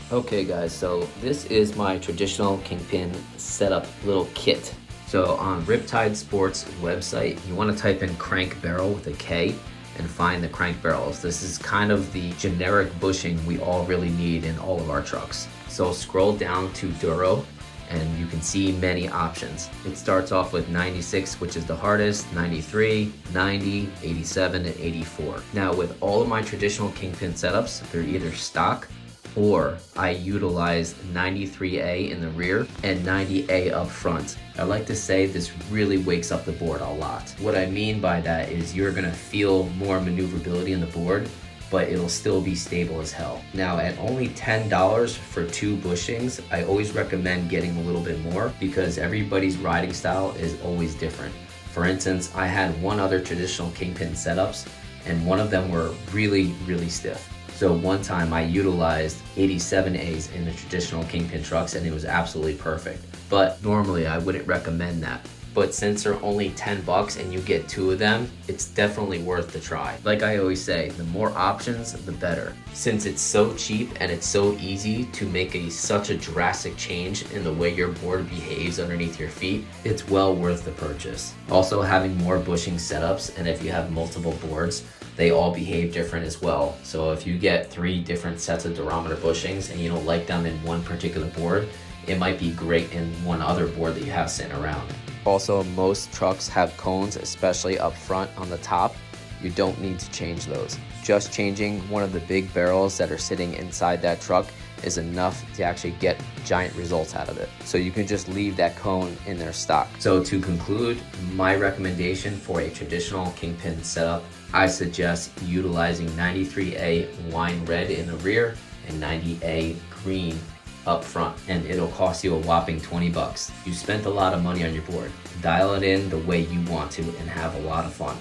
Okay guys, so this is my traditional kingpin setup little kit. So on Riptide Sports website, you want to type in crank barrel with a K and find the crank barrels. This is kind of the generic bushing we all really need in all of our trucks. So scroll down to Duro and you can see many options. It starts off with 96, which is the hardest, 93, 90, 87, and 84. Now with all of my traditional kingpin setups, they're either stock or I utilize 93A in the rear and 90A up front. I like to say this really wakes up the board a lot. What I mean by that is you're gonna feel more maneuverability in the board, but it'll still be stable as hell. Now at only $10 for 2 bushings, I always recommend getting a little bit more because everybody's riding style is always different. For instance, I had one other traditional kingpin setups and one of them were really, really stiff. So one time I utilized 87As in the traditional kingpin trucks and it was absolutely perfect. But normally I wouldn't recommend that. But since they're only 10 bucks and you get 2 of them, it's definitely worth the try. Like I always say, the more options, the better. Since it's so cheap and it's so easy to make such a drastic change in the way your board behaves underneath your feet, it's well worth the purchase. Also having more bushing setups, and if you have multiple boards, they all behave different as well. So if you get 3 different sets of durometer bushings and you don't like them in one particular board, it might be great in one other board that you have sitting around. Also, most trucks have cones, especially up front on the top. You don't need to change those. Just changing one of the big barrels that are sitting inside that truck is enough to actually get giant results out of it. So you can just leave that cone in their stock. So to conclude, my recommendation for a traditional kingpin setup, I suggest utilizing 93A wine red in the rear and 90A green up front, and it'll cost you a whopping 20 bucks. You spent a lot of money on your board. Dial it in the way you want to and have a lot of fun.